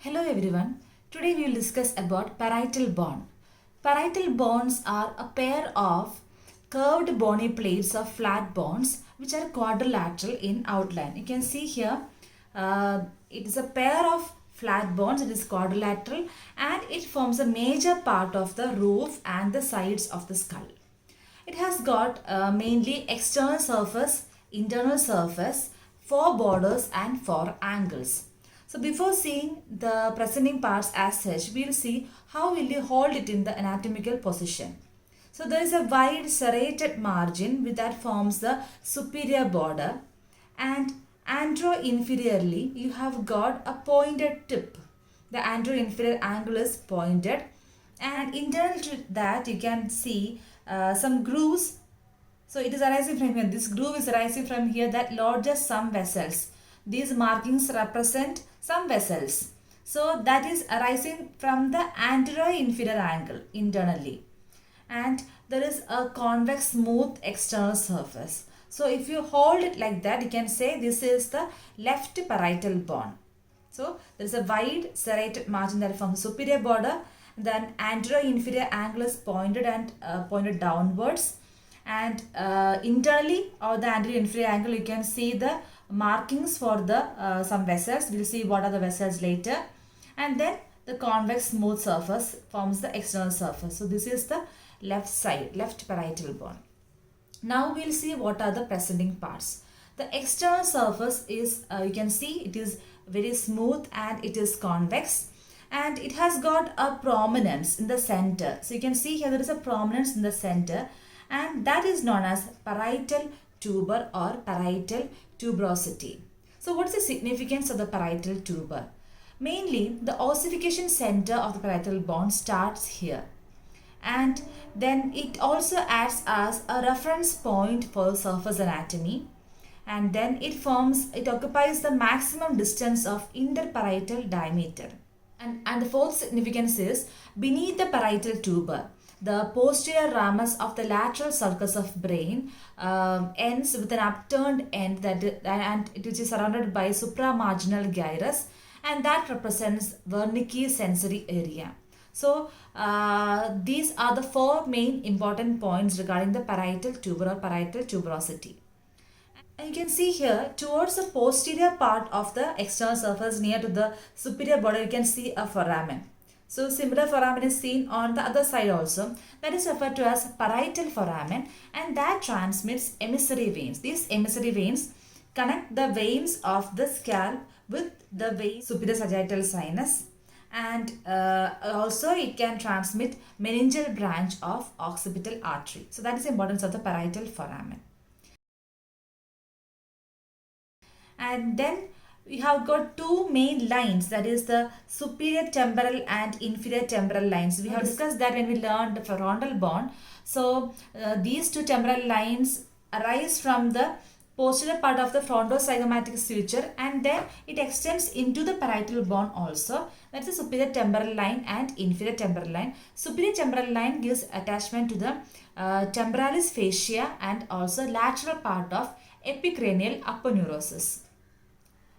Hello everyone. Today we will discuss about parietal bone. Parietal bones are a pair of curved bony plates of flat bones which are quadrilateral in outline. You can see here it is a pair of flat bones. It is quadrilateral and it forms a major part of the roof and the sides of the skull. It has got mainly external surface, internal surface, four borders and four angles. So before seeing the presenting parts as such, we will see how will you hold it in the anatomical position. So there is a wide serrated margin with that forms the superior border, and antero-inferiorly you have got a pointed tip. The anterior-inferior angle is pointed, and internal to that you can see some grooves. So it is arising from here. This groove is arising from here that lodges some vessels. These markings represent some vessels. So that is arising from the anterior-inferior angle internally. And there is a convex smooth external surface. So if you hold it like that, you can say this is the left parietal bone. So there is a wide serrated margin that forms the superior border. Then anterior-inferior angle is pointed and pointed downwards. And internally or the anterior-inferior angle, you can see the markings for the some vessels. We'll see what are the vessels later. And then the convex smooth surface forms the external surface. So this is the left side, left parietal bone. Now we'll see what are the presenting parts. The external surface is, you can see it is very smooth and it is convex, and it has got a prominence in the center. So you can see here there is a prominence in the center, and that is known as parietal tuber or parietal tuberosity. So what is the significance of the parietal tuber? Mainly the ossification center of the parietal bone starts here, and then it also acts as a reference point for surface anatomy, and then it occupies the maximum distance of interparietal diameter. And the fourth significance is beneath the parietal tuber, the posterior ramus of the lateral sulcus of brain ends with an upturned end and it is surrounded by supramarginal gyrus, and that represents Wernicke's sensory area. So these are the four main important points regarding the parietal tuber or parietal tuberosity. And you can see here towards the posterior part of the external surface near to the superior border, you can see a foramen. So similar foramen is seen on the other side also. That is referred to as parietal foramen, and that transmits emissary veins. These emissary veins connect the veins of the scalp with the vein superior sagittal sinus, and also it can transmit meningeal branch of occipital artery. So that is the importance of the parietal foramen. And then we have got two main lines, that is the superior temporal and inferior temporal lines. We have discussed that when we learned the frontal bone. So these two temporal lines arise from the posterior part of the frontozygomatic suture, and then it extends into the parietal bone also. That's the superior temporal line and inferior temporal line. Superior temporal line gives attachment to the temporalis fascia and also lateral part of epicranial aponeurosis,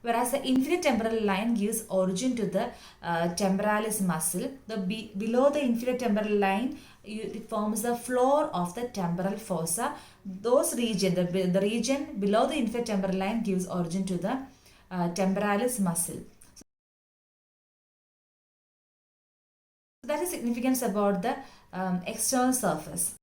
whereas the inferior temporal line gives origin to the temporalis muscle. Below the inferior temporal line, it forms the floor of the temporal fossa. Those region, the region below the inferior temporal line gives origin to the temporalis muscle. So that is significance about the external surface.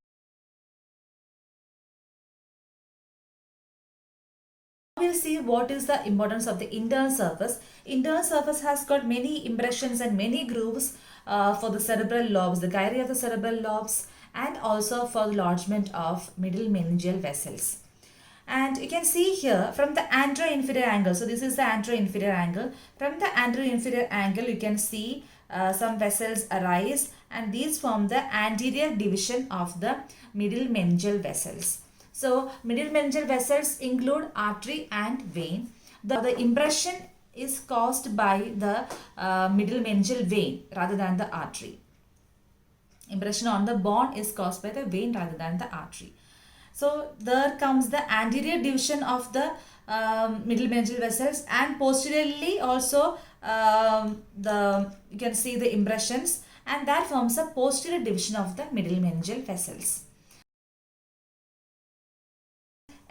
We'll see what is the importance of the internal surface. Internal surface has got many impressions and many grooves for the cerebral lobes, the gyri of the cerebral lobes, and also for the lodgement of middle meningeal vessels. And you can see here from the anterior-inferior angle. So this is the anterior-inferior angle. From the anterior-inferior angle, you can see some vessels arise, and these form the anterior division of the middle meningeal vessels. So middle meningeal vessels include artery and vein. The impression is caused by the middle meningeal vein rather than the artery. Impression on the bone is caused by the vein rather than the artery. So there comes the anterior division of the middle meningeal vessels, and posteriorly also you can see the impressions, and that forms a posterior division of the middle meningeal vessels.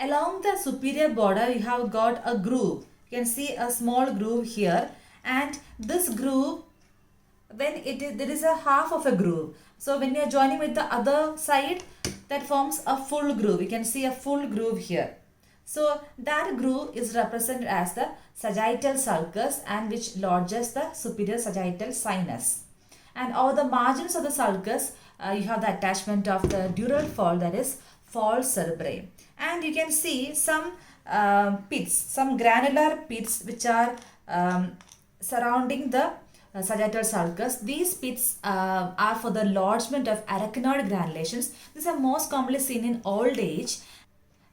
Along the superior border, you have got a groove. You can see a small groove here, and this groove, when there is a half of a groove. So when you are joining with the other side, that forms a full groove. You can see a full groove here. So that groove is represented as the sagittal sulcus, and which lodges the superior sagittal sinus. And over the margins of the sulcus, you have the attachment of the dural fold, that is falx cerebrae. And you can see some pits, some granular pits which are surrounding the sagittal sulcus. These pits are for the lodgement of arachnoid granulations. These are most commonly seen in old age,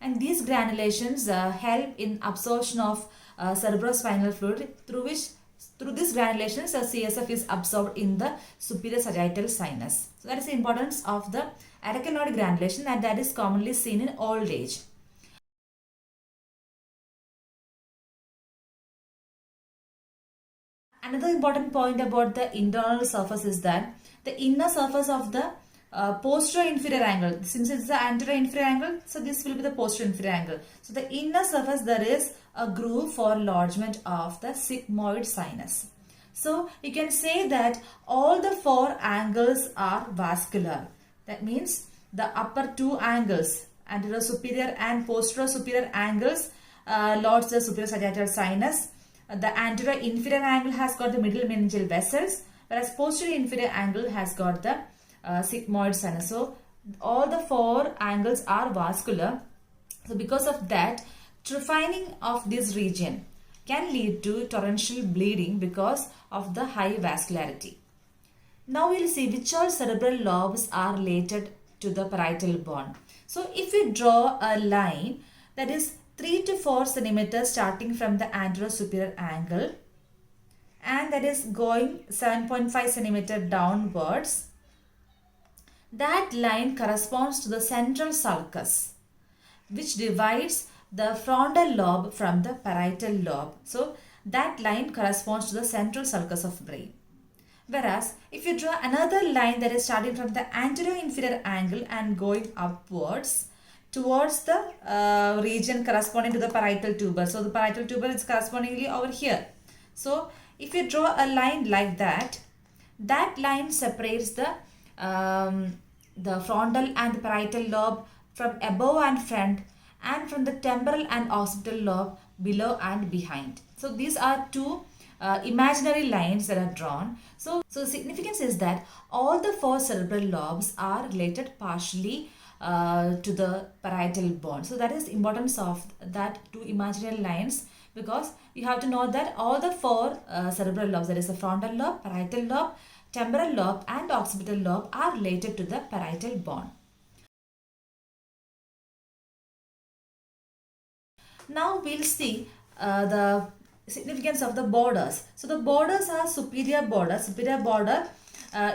and these granulations help in absorption of cerebrospinal fluid, through these granulations CSF is absorbed in the superior sagittal sinus. So that is the importance of the arachnoid granulation, and that is commonly seen in old age. Another important point about the internal surface is that the inner surface of the posterior inferior angle, since it's the anterior inferior angle, so this will be the posterior inferior angle. So the inner surface, there is a groove for lodgement of the sigmoid sinus. So you can say that all the four angles are vascular. That means the upper two angles, anterior superior and posterior superior angles, lodge the superior sagittal sinus. The anterior inferior angle has got the middle meningeal vessels, whereas posterior inferior angle has got the sigmoid sinus. So all the four angles are vascular. So because of that, trephining of this region can lead to torrential bleeding because of the high vascularity. Now we will see which all cerebral lobes are related to the parietal bone. So if we draw a line that is 3 to 4 centimeters starting from the anterior superior angle, and that is going 7.5 centimeter downwards, that line corresponds to the central sulcus, which divides the frontal lobe from the parietal lobe. So that line corresponds to the central sulcus of brain. Whereas if you draw another line that is starting from the anterior inferior angle and going upwards towards the region corresponding to the parietal tuber. So the parietal tuber is correspondingly over here. So if you draw a line like that, that line separates the frontal and the parietal lobe from above and front, and from the temporal and occipital lobe below and behind. So these are two imaginary lines that are drawn. So the significance is that all the four cerebral lobes are related partially to the parietal bone. So that is the importance of that two imaginary lines, because you have to know that all the four cerebral lobes, that is the frontal lobe, parietal lobe, temporal lobe and occipital lobe, are related to the parietal bone. Now we'll see the significance of the borders. So the borders are superior border. Superior border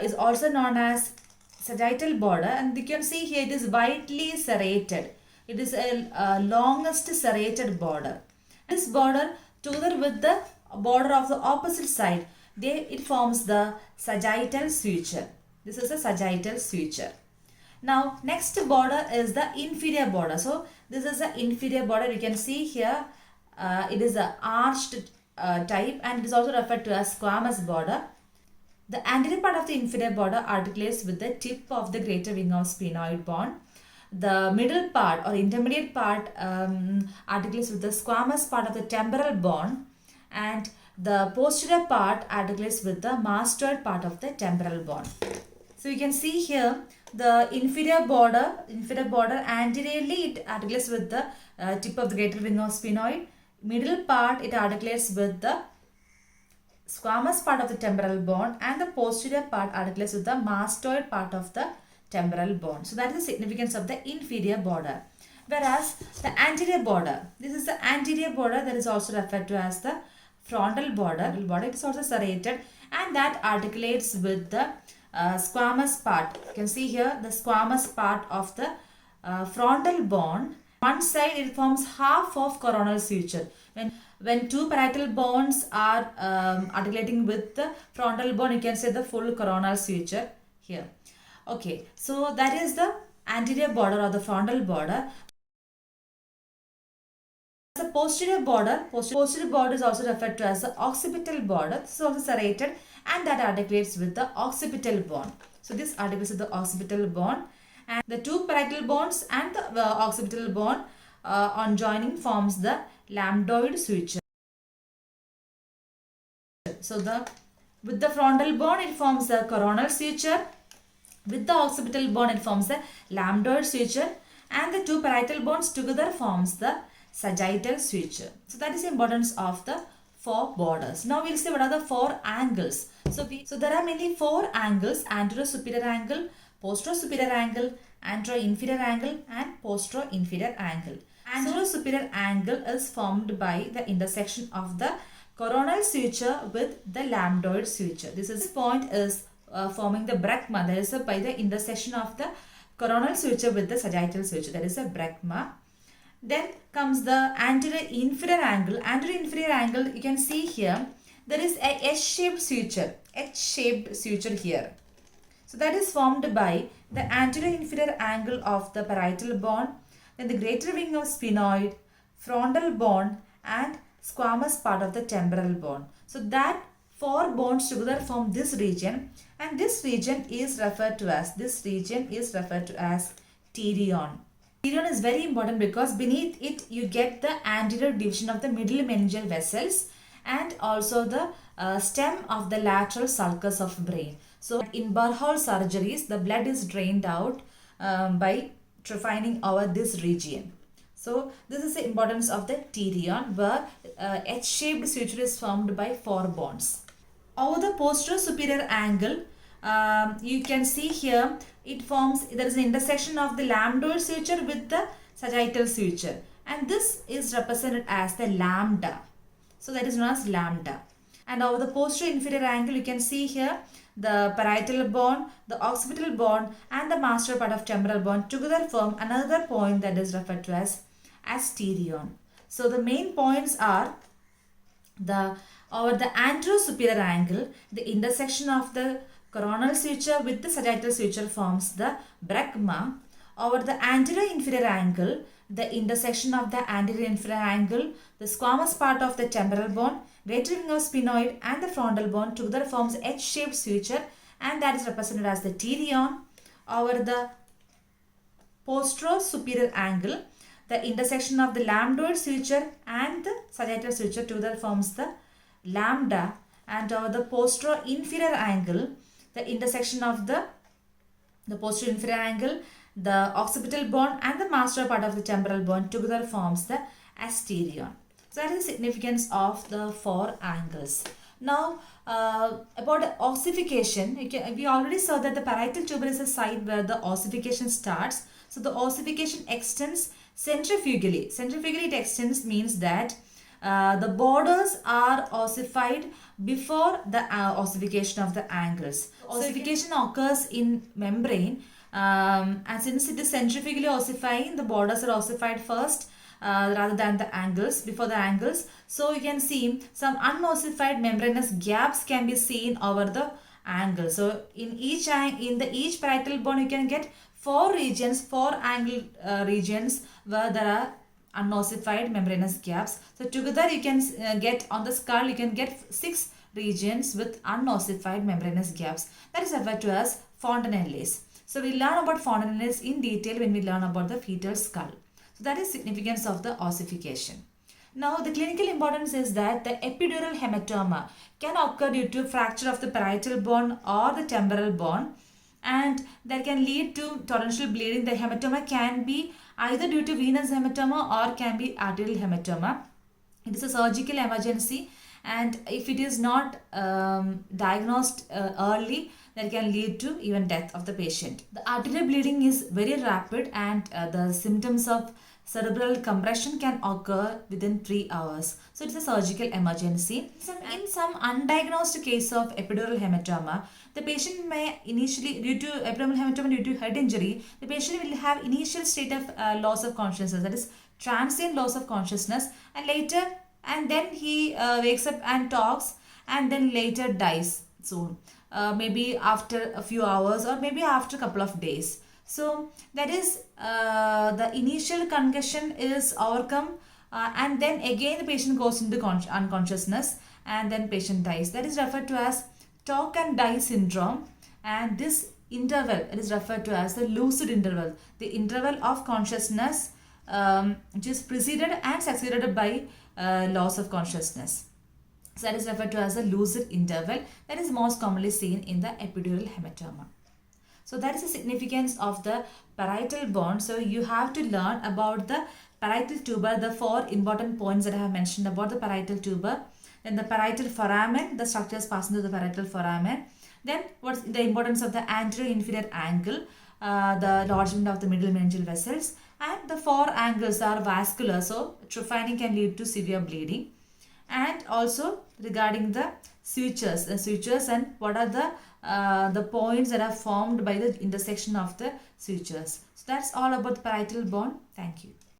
is also known as sagittal border, and you can see here it is widely serrated. It is a longest serrated border. This border, together with the border of the opposite side, it forms the sagittal suture. This is a sagittal suture. Now next border is the inferior border. So this is the inferior border. You can see here it is a arched type, and it is also referred to as squamous border. The anterior part of the inferior border articulates with the tip of the greater wing of sphenoid bone. The middle part or intermediate part articulates with the squamous part of the temporal bone, and the posterior part articulates with the mastoid part of the temporal bone. So you can see here the inferior border anteriorly it articulates with the tip of the greater wing of sphenoid. Middle part it articulates with the squamous part of the temporal bone, and the posterior part articulates with the mastoid part of the temporal bone. So that is the significance of the inferior border. Whereas the anterior border, this is the anterior border that is also referred to as the frontal border. It is also serrated, and that articulates with the squamous part. You can see here the squamous part of the frontal bone. One side it forms half of coronal suture. When when two parietal bones are articulating with the frontal bone, you can say the full coronal suture here. Okay, so that is the anterior border or the frontal border. The posterior border is also referred to as the occipital border. This is also serrated and that articulates with the occipital bone. So this articulates with the occipital bone, and the two parietal bones and the occipital bone on joining forms the lambdoid suture. So with the frontal bone it forms the coronal suture, with the occipital bone it forms the lambdoid suture, and the two parietal bones together forms the sagittal suture. So that is the importance of the four borders. Now we'll see what are the four angles. So there are mainly four angles: anterior superior angle, posterior superior angle, anterior inferior angle, and posterior inferior angle. Anterior superior angle is formed by the intersection of the coronal suture with the lambdoid suture. This point is forming the brecma. That is by the intersection of the coronal suture with the sagittal suture. That is a brecma. Then comes the anterior inferior angle. Anterior inferior angle, you can see here, there is a S-shaped suture. H-shaped suture here. So that is formed by the anterior inferior angle of the parietal bone, then the greater wing of sphenoid, frontal bone, and squamous part of the temporal bone. So that four bones together form this region, and this region is referred to as pterion. Pterion is very important because beneath it you get the anterior division of the middle meningeal vessels and also the stem of the lateral sulcus of brain. So in Burhall surgeries, the blood is drained out by trephining over this region. So this is the importance of the pterion, where H-shaped suture is formed by four bones. Over the posterior superior angle, you can see here there is an intersection of the lambdoid suture with the sagittal suture, and this is represented as the lambda. So that is known as lambda. And over the posterior inferior angle, you can see here the parietal bone, the occipital bone, and the master part of temporal bone together form another point that is referred to as pterion. So the main points are over the anterior superior angle, the intersection of the coronal suture with the sagittal suture forms the brecma. Over the anterior inferior angle, the intersection of the anterior inferior angle, the squamous part of the temporal bone, greater wing of sphenoid, and the frontal bone together forms H-shaped suture, and that is represented as the pterion. Over the posterior superior angle, the intersection of the lambdoid suture and the sagittal suture together forms the lambda, and over the posterior inferior angle, the intersection of the posterior inferior angle, the occipital bone, and the master part of the temporal bone together forms the pterion. So that is the significance of the four angles. Now about the ossification, we already saw that the parietal tuber is a site where the ossification starts. So the ossification extends centrifugally. Centrifugally it extends means that the borders are ossified before the ossification of the angles. Ossification occurs in membrane, and since it is centrifugally ossifying, the borders are ossified first rather than the angles, before the angles. So you can see some unossified membranous gaps can be seen over the angle. So in each parietal bone you can get four angle regions where there are unossified membranous gaps. So together you can get on the skull, you can get 6 regions with unossified membranous gaps. That is referred to as fontanelles. So we learn about fontanelles in detail when we learn about the fetal skull. So that is significance of the ossification. Now the clinical importance is that the epidural hematoma can occur due to fracture of the parietal bone or the temporal bone, and that can lead to torrential bleeding. The hematoma can be either due to venous hematoma or can be arterial hematoma. It is a surgical emergency, and if it is not diagnosed early, that can lead to even death of the patient. The arterial bleeding is very rapid, and the symptoms of cerebral compression can occur within 3 hours. So it's a surgical emergency. In some undiagnosed case of epidural hematoma, the patient may initially, due to epidural hematoma due to head injury, the patient will have initial state of loss of consciousness, that is transient loss of consciousness, and later and then he wakes up and talks, and then later dies soon, maybe after a few hours or maybe after a couple of days. So that is the initial concussion is overcome, and then again the patient goes into unconsciousness, and then patient dies. That is referred to as talk and die syndrome, and this interval it is referred to as the lucid interval, the interval of consciousness which is preceded and succeeded by loss of consciousness. So that is referred to as the lucid interval, that is most commonly seen in the epidural hematoma. So that is the significance of the parietal bone. So you have to learn about the parietal tuber, the four important points that I have mentioned about the parietal tuber. Then the parietal foramen, the structures passing through the parietal foramen. Then what's the importance of the anterior inferior angle, the lodgement of the middle meningeal vessels, and the four angles are vascular, so trephining can lead to severe bleeding. And also regarding the sutures and what are the points that are formed by the intersection of the sutures. So that's all about the parietal bone. Thank you.